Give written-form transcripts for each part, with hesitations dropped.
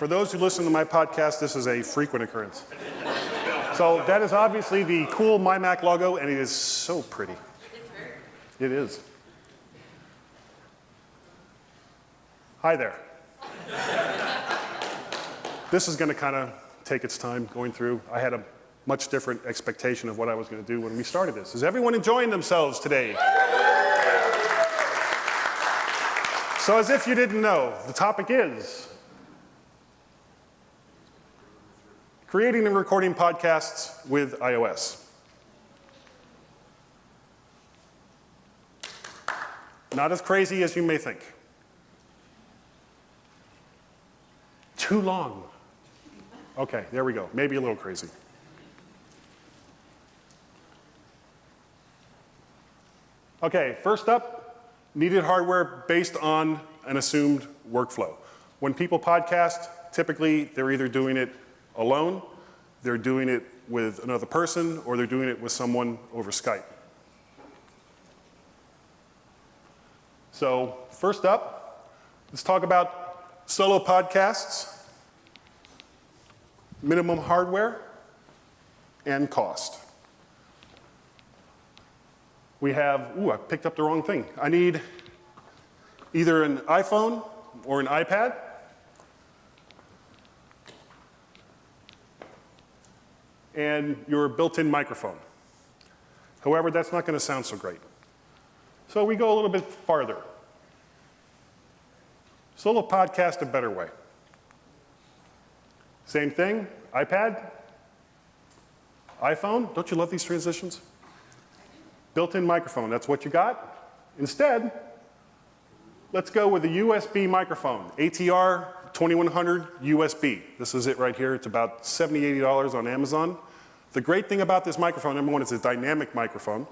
for those who listen to my podcast, this is a frequent occurrence. So that is obviously the cool MyMac logo, and it is so pretty. It is. Hi there. This is going to kind of take its time going through. I had a much different expectation of what I was going to do when we started this. Is everyone enjoying themselves today? So as if you didn't know, the topic is creating and recording podcasts with iOS. Not as crazy as you may think. Too long. Okay, there we go. Maybe a little crazy. Okay, first up, needed hardware based on an assumed workflow. When people podcast, typically they're either doing it alone, they're doing it with another person, or they're doing it with someone over Skype. So first up, let's talk about solo podcasts, minimum hardware, and cost. We have, I picked up the wrong thing. I need either an iPhone or an iPad. And your built-in microphone. However, that's not going to sound so great. So we go a little bit farther. Solo podcast a better way. Same thing, iPad, iPhone. Don't you love these transitions? Built-in microphone, that's what you got. Instead, let's go with a USB microphone, ATR 2100 USB. This is it right here. It's about $70, $80 on Amazon. The great thing about this microphone, number one, it's a dynamic microphone.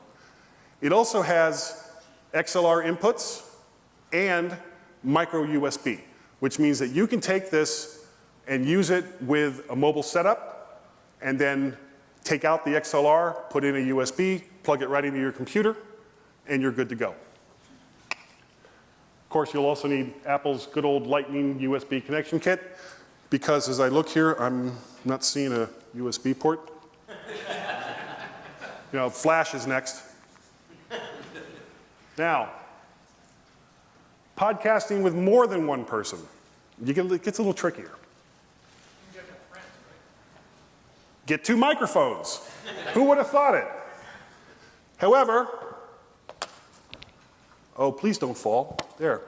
It also has XLR inputs and micro USB, which means that you can take this and use it with a mobile setup and then take out the XLR, put in a USB, plug it right into your computer, and you're good to go. Of course, you'll also need Apple's good old Lightning USB connection kit, because as I look here, I'm not seeing a USB port. You know, Flash is next. Now, podcasting with more than one person, it gets a little trickier. Get two microphones. Who would have thought it? However, oh, please don't fall. There.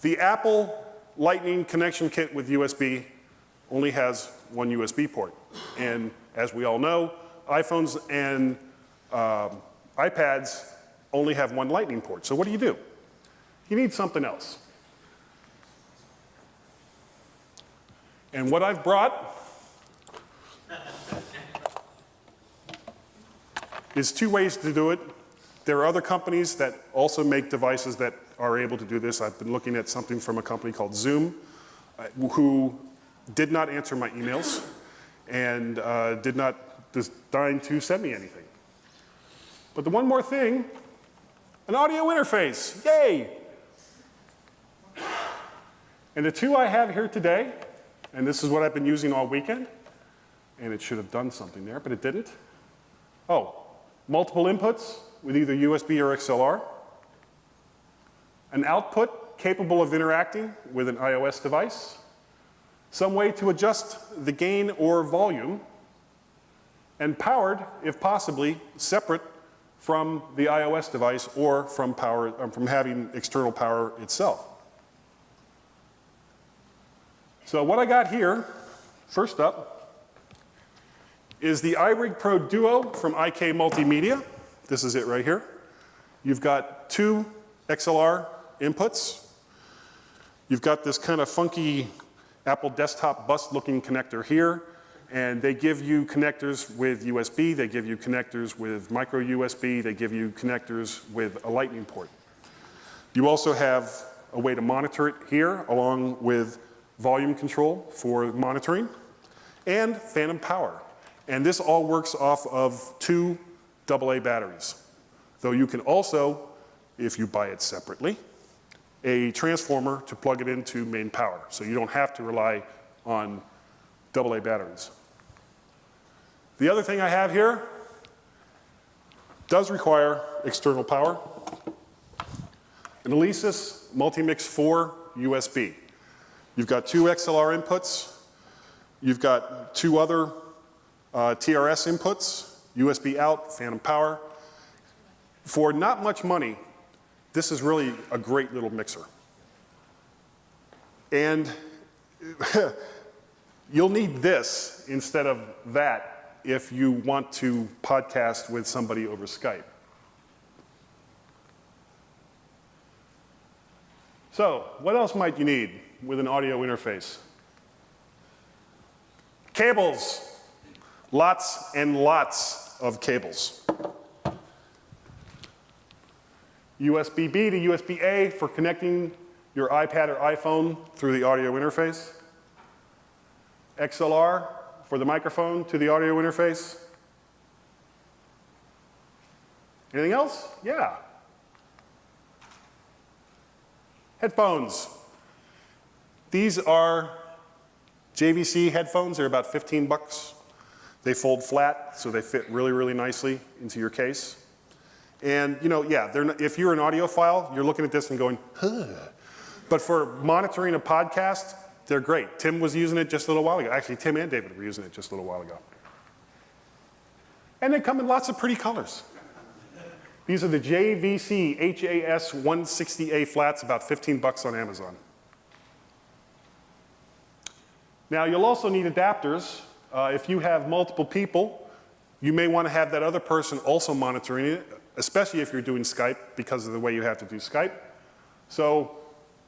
The Apple Lightning connection kit with USB only has one USB port. And as we all know, iPhones and iPads only have one Lightning port. So what do? You need something else. And what I've brought is two ways to do it. There are other companies that also make devices that are able to do this. I've been looking at something from a company called Zoom, who did not answer my emails and did not deign to send me anything. But the one more thing, an audio interface, yay! And the two I have here today, and this is what I've been using all weekend, and it should have done something there, but it didn't. Oh, multiple inputs with either USB or XLR, an output capable of interacting with an iOS device, some way to adjust the gain or volume, and powered, if possibly, separate from the iOS device or from having external power itself. So what I got here, first up, is the iRig Pro Duo from IK Multimedia. This is it right here. You've got two XLR inputs. You've got this kind of funky Apple desktop bus-looking connector here, and they give you connectors with USB, they give you connectors with micro USB, they give you connectors with a Lightning port. You also have a way to monitor it here, along with volume control for monitoring, and phantom power. And this all works off of two AA batteries. Though you can also, if you buy it separately, a transformer to plug it into main power. So you don't have to rely on AA batteries. The other thing I have here does require external power. An Alesis Multimix 4 USB. You've got 2 XLR inputs. You've got 2 other TRS inputs, USB out, phantom power. For not much money, this is really a great little mixer. And you'll need this instead of that if you want to podcast with somebody over Skype. So, what else might you need with an audio interface? Cables. Lots and lots of cables. USB-B to USB-A for connecting your iPad or iPhone through the audio interface. XLR for the microphone to the audio interface. Anything else? Yeah. Headphones. These are JVC headphones. They're about 15 bucks. They fold flat, so they fit really, really nicely into your case. And, you know, yeah, if you're an audiophile, you're looking at this and going, huh. But for monitoring a podcast, they're great. Tim was using it just a little while ago. Actually, Tim and David were using it just a little while ago. And they come in lots of pretty colors. These are the JVC HAS 160A flats, about 15 bucks on Amazon. Now, you'll also need adapters. If you have multiple people, you may want to have that other person also monitoring it, especially if you're doing Skype because of the way you have to do Skype. So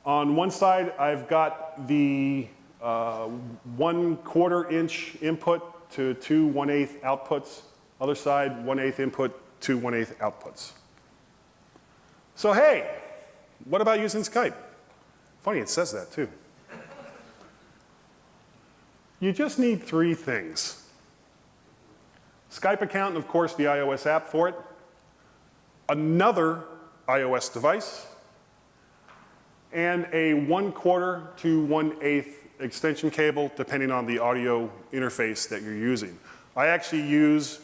on one side, I've got the 1/4 inch input to 2 1/8 outputs. Other side, 1/8 input, 2 1/8 outputs. So hey, what about using Skype? Funny, it says that too. You just need 3 things. Skype account, and of course the iOS app for it. Another iOS device. And a 1/4 to 1/8 extension cable, depending on the audio interface that you're using. I actually use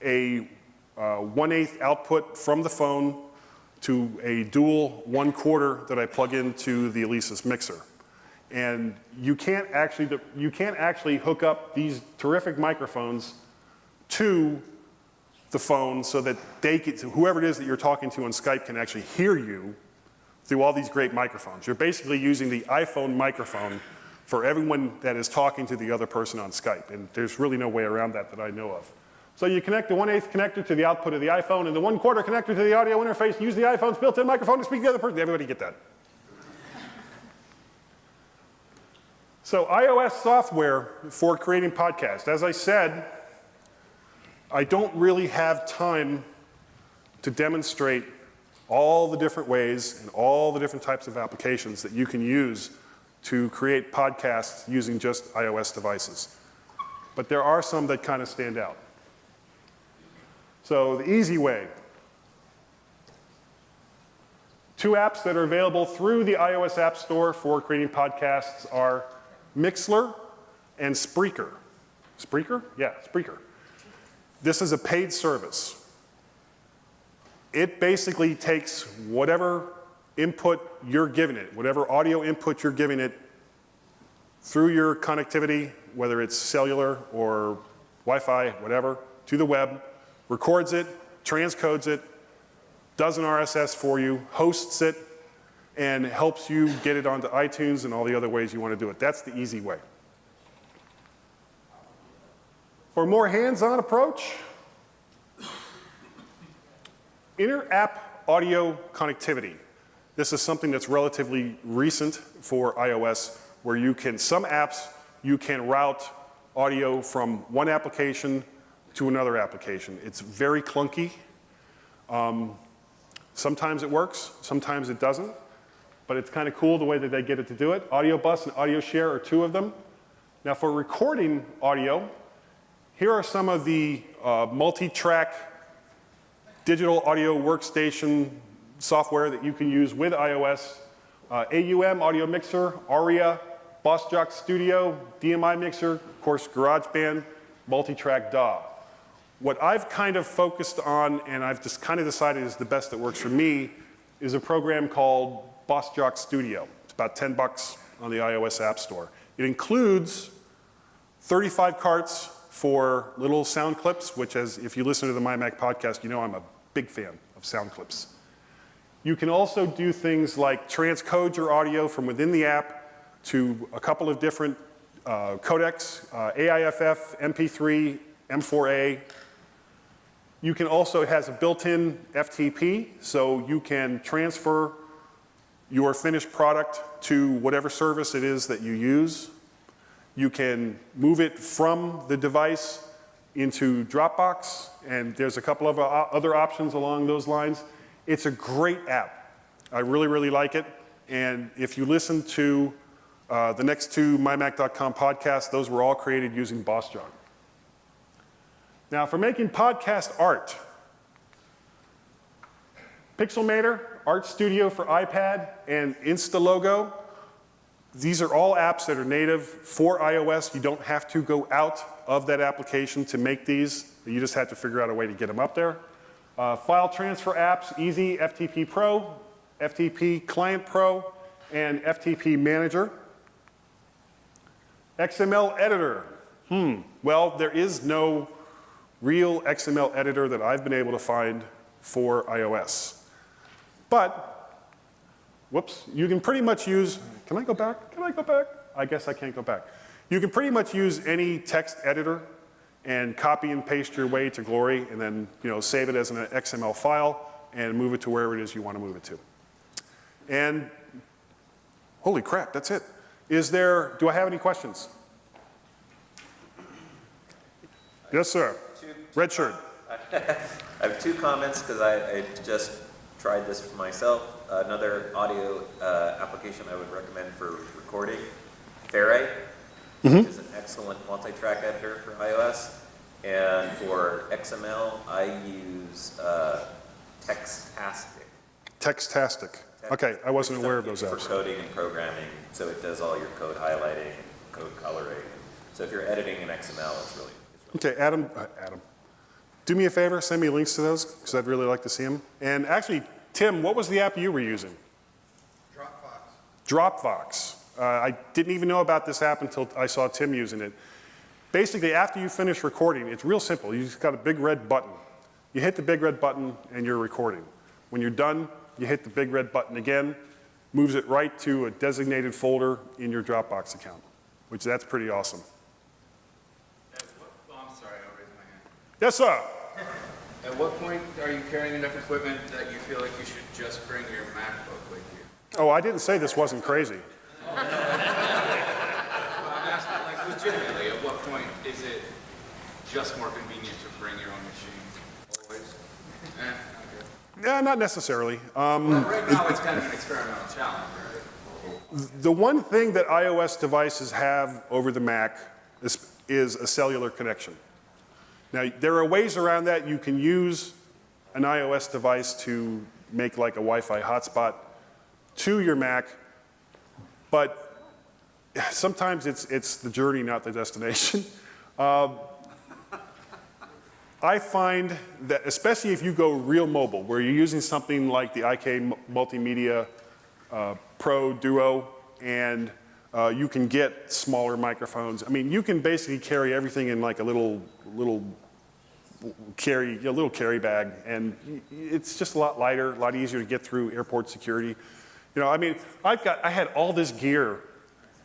a 1/8 output from the phone to a dual 1/4 that I plug into the Alesis mixer. And you can't actually hook up these terrific microphones to the phone so that whoever it is that you're talking to on Skype can actually hear you through all these great microphones. You're basically using the iPhone microphone for everyone that is talking to the other person on Skype. And there's really no way around that I know of. So you connect the 1/8 connector to the output of the iPhone and the 1/4 connector to the audio interface. Use the iPhone's built-in microphone to speak to the other person. Everybody get that? So iOS software for creating podcasts. As I said, I don't really have time to demonstrate all the different ways and all the different types of applications that you can use to create podcasts using just iOS devices. But there are some that kind of stand out. So the easy way. 2 apps that are available through the iOS App Store for creating podcasts are Mixler and Spreaker. Spreaker? Yeah, Spreaker. This is a paid service. It basically takes whatever input you're giving it, whatever audio input you're giving it through your connectivity, whether it's cellular or Wi-Fi, whatever, to the web, records it, transcodes it, does an RSS for you, hosts it, and helps you get it onto iTunes and all the other ways you want to do it. That's the easy way. For a more hands-on approach, Interapp Audio Connectivity. This is something that's relatively recent for iOS, where some apps, you can route audio from one application to another application. It's very clunky. Sometimes it works, sometimes it doesn't. But it's kind of cool the way that they get it to do it. Audio Bus and Audio Share are 2 of them. Now for recording audio, here are some of the multi-track digital audio workstation software that you can use with iOS AUM, Audio Mixer, Aria, Bossjock Studio, DMI Mixer, of course, GarageBand, multi-track DAW. What I've kind of focused on, and I've just kind of decided is the best that works for me, is a program called Bossjock Studio. It's about $10 on the iOS App Store. It includes 35 carts for little sound clips, which, as if you listen to the MyMac podcast, you know I'm a big fan of sound clips. You can also do things like transcode your audio from within the app to a couple of different codecs, AIFF, MP3, M4A. You can also, it has a built-in FTP, so you can transfer your finished product to whatever service it is that you use. You can move it from the device into Dropbox, and there's a couple of other options along those lines. It's a great app. I really, really like it. And if you listen to the next two mymac.com podcasts, those were all created using Bossjock. Now, for making podcast art, Pixelmator, Art Studio for iPad, and Instalogo, these are all apps that are native for iOS. You don't have to go out of that application to make these. You just have to figure out a way to get them up there. File transfer apps, Easy, FTP Pro, FTP Client Pro, and FTP Manager. XML Editor. Well, there is no real XML editor that I've been able to find for iOS. But, whoops, you can pretty much use, can I go back? Can I go back? I guess I can't go back. You can pretty much use any text editor and copy and paste your way to glory, and then save it as an XML file and move it to wherever it is you want to move it to. And holy crap, that's it. Do I have any questions? Yes, sir. Red shirt. I have two comments because I just tried this for myself. Another audio application I would recommend for recording, Ferre, which is an excellent multi-track editor for iOS. And for XML, I use Textastic. Textastic. Okay, I wasn't aware of those apps. For coding and programming, so it does all your code highlighting and code coloring. So if you're editing in XML, it's really okay, Adam, do me a favor, send me links to those, because I'd really like to see them. And actually, Tim, what was the app you were using? Dropbox. I didn't even know about this app until I saw Tim using it. Basically, after you finish recording, it's real simple. You just got a big red button. You hit the big red button, and you're recording. When you're done, you hit the big red button again, moves it right to a designated folder in your Dropbox account, which that's pretty awesome. I'm sorry, I'll raise my hand. Yes, sir. At what point are you carrying enough equipment that you feel like you should just bring your MacBook with you? Oh, I didn't say this wasn't crazy. Well, I'm asking, like, legitimately, at what point is it just more convenient to bring your own machine? Always? Okay. Yeah, not necessarily. Well, right now, it's kind of an experimental challenge, right? The one thing that iOS devices have over the Mac is a cellular connection. Now, there are ways around that. You can use an iOS device to make like a Wi-Fi hotspot to your Mac, but sometimes it's the journey, not the destination. I find that, especially if you go real mobile, where you're using something like the IK Multimedia Pro Duo, and you can get smaller microphones. I mean, you can basically carry everything in like a little carry bag, and it's just a lot lighter, a lot easier to get through airport security. I mean, I had all this gear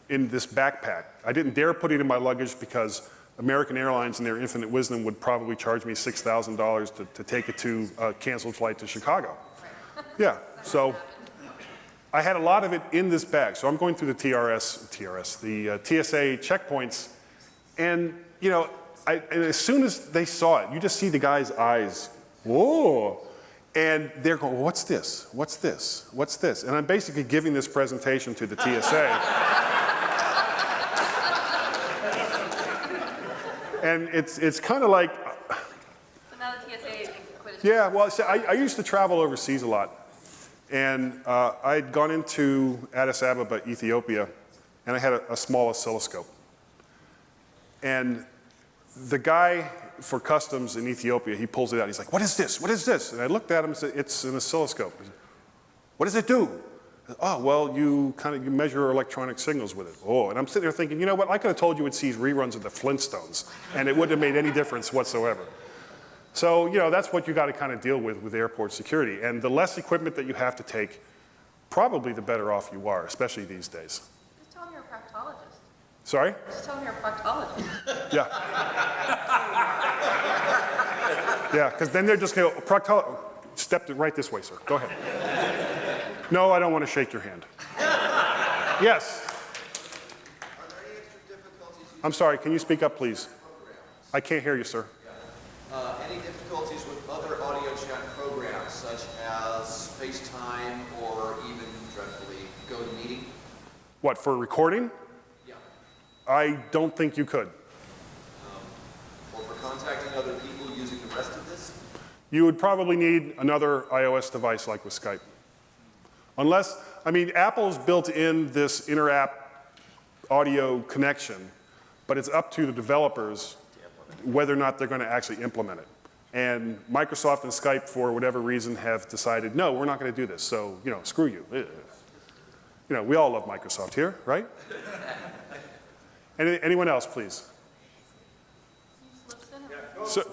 in this backpack. I didn't dare put it in my luggage because American Airlines, in their infinite wisdom, would probably charge me $6,000 to take it to a canceled flight to Chicago. Yeah, so I had a lot of it in this bag. So I'm going through the the TSA checkpoints, and and as soon as they saw it, you just see the guy's eyes, whoa, and they're going, what's this? What's this? What's this? And I'm basically giving this presentation to the TSA. And it's kind of like. So now the TSA quit. Yeah, well, see, I used to travel overseas a lot. And I had gone into Addis Ababa, Ethiopia, and I had a small oscilloscope. And the guy for customs in Ethiopia, he pulls it out. He's like, what is this? What is this? And I looked at him and said, it's an oscilloscope. He said, what does it do? I said, oh, well, you measure electronic signals with it. Oh, and I'm sitting there thinking, you know what? I could have told you it sees reruns of the Flintstones, and it wouldn't have made any difference whatsoever. So, you know, that's what you got to kind of deal with airport security. And the less equipment that you have to take, probably the better off you are, especially these days. Just tell them you're a proctologist. Sorry? Just tell them you're a proctologist. Yeah. Yeah, because then they're just going to go, step right this way, sir. Go ahead. No, I don't want to shake your hand. Yes. Are there any extra difficulties I'm sorry, can you speak up, please? I can't hear you, sir. any difficulties with other audio chat programs such as FaceTime or even dreadfully GoToMeeting? What, for recording? Yeah. I don't think you could. Or for contacting other people using the rest of this? You would probably need another iOS device like with Skype. Unless, I mean, Apple's built in this Interapp audio connection, but it's up to the developers whether or not they're going to actually implement it. And Microsoft and Skype, for whatever reason, have decided, no, we're not going to do this, so, you know, screw you. You know, we all love Microsoft here, right? Anyone else, please? Go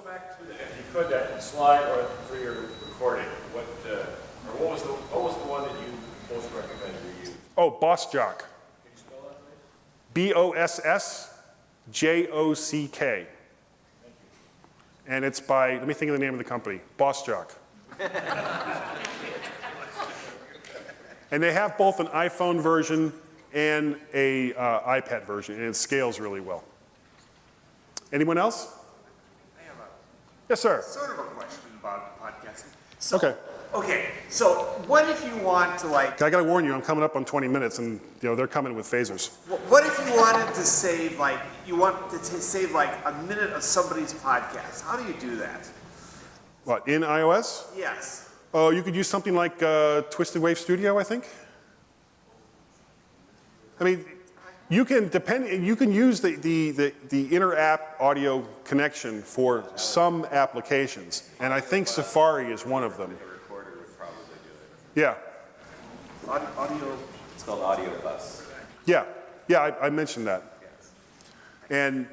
back to the, if you could, that slide or for your recording. What was the one that you most recommend we use? Oh, Boss Jock. Can you spell that, BOSSJOCK. And it's by, let me think of the name of the company, Boss Jock. And they have both an iPhone version and a iPad version, and it scales really well. Anyone else? I have Yes, sir. a sort of a question about podcasting. So, Okay. Okay, so what if you want to like, I gotta warn you, I'm coming up on 20 minutes, and you know they're coming with phasers. what if you wanted to save like, you want to save like a minute of somebody's podcast? How do you do that? What, in iOS? Yes. Oh, you could use something like Twisted Wave Studio, I think. I mean, you can use the Interapp Audio Connection for some applications, and I think Safari is one of them. The recorder would probably do it. Yeah, Audio. It's called Audio Bus. yeah, I mentioned that. Yes. And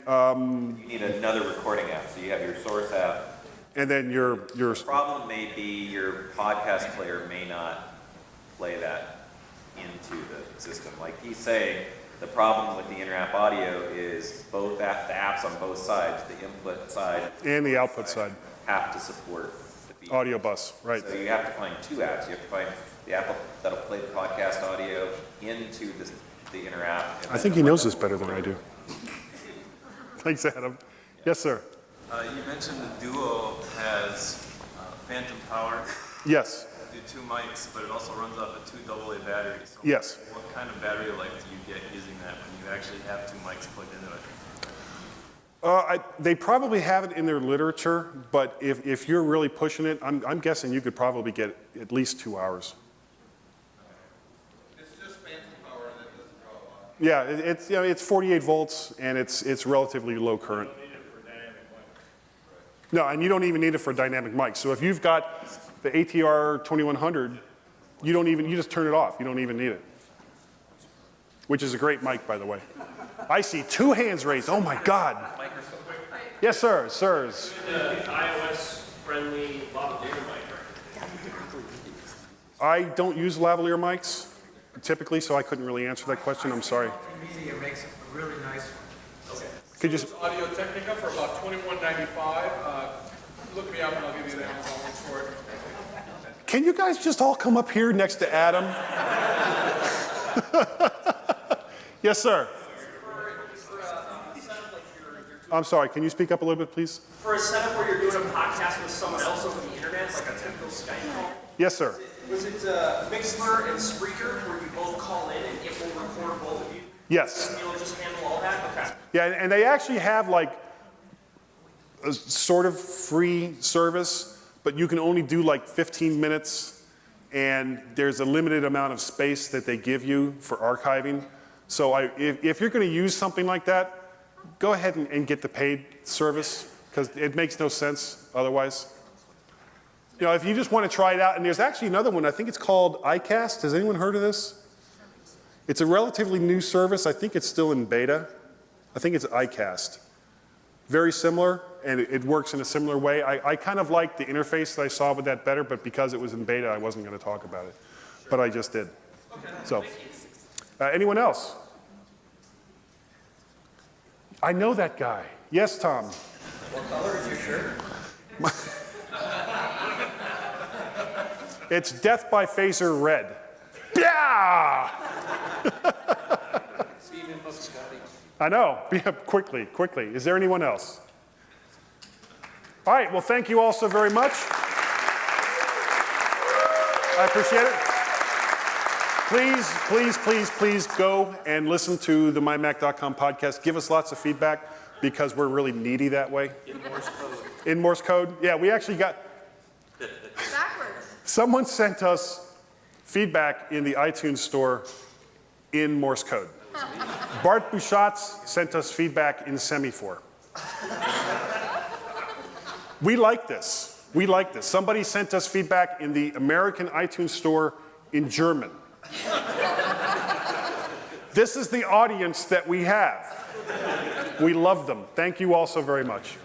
You need another recording app. So you have your source app. then your The problem may be your podcast player may not play that into the system. Like he's saying, the problem with the Interapp Audio is both the apps on both sides, the input side and the output side, have to support the feed. audio bus, right? So you have to find two apps. You have to find the app that'll play the podcast audio into the Interapp. and I think he knows this better than I do. Thanks, Adam. Yes, sir. You mentioned the Duo has phantom power, Yes, the two mics, but it also runs off of two AA batteries. So yes. what kind of battery life do you get using that when you actually have two mics plugged into it? They probably have it in their literature, but if you're really pushing it, I'm guessing you could probably get at least 2 hours. It's just phantom power that doesn't draw a lot. Yeah, it's, you know, it's 48 volts and it's relatively low current. No, and you don't even need it for dynamic mics. So if you've got the ATR 2100, you just turn it off. You don't even need it. Which is a great mic, by the way. I see 2 hands raised. Oh my God. Yes, sir. Sirs. iOS-friendly lavalier mic. I don't use lavalier mics typically, so I couldn't really answer that question. I'm sorry. Media makes a really nice one. Could you? Audio Technica for about $21.95. Look me up and I'll give you the Amazon link for it. Can you guys just all come up here next to Adam? Yes, sir. I'm sorry, can you speak up a little bit, please? For a setup where you're doing a podcast with someone else over the internet, like a typical Skype call, Yes, sir. was it Mixler and Spreaker where you both call in and it will record both of you? Yes. And you'll just handle all that? Okay. Yeah, and they actually have like a sort of free service, but you can only do like 15 minutes and there's a limited amount of space that they give you for archiving. So if you're going to use something like that, go ahead and get the paid service, because it makes no sense otherwise. You know, if you just want to try it out, and there's actually another one, I think it's called iCast. Has anyone heard of this? It's a relatively new service. I think it's still in beta. I think it's iCast. Very similar, and it works in a similar way. I kind of like the interface that I saw with that better, but because it was in beta, I wasn't going to talk about it. But I just did. So, anyone else? I know that guy. Yes, Tom. What color is your shirt? It's Death by Phaser Red. Yeah! I know. Quickly. Is there anyone else? All right. Well, thank you all so very much. I appreciate it. Please go and listen to the mymac.com podcast. Give us lots of feedback, because we're really needy that way. In Morse code. In Morse code? Yeah, we actually got... Backwards. Someone sent us feedback in the iTunes store in Morse code. Bart Bouchatz sent us feedback in semaphore. We like this. Somebody sent us feedback in the American iTunes store in German. This is the audience that we have. We love them. Thank you all so very much.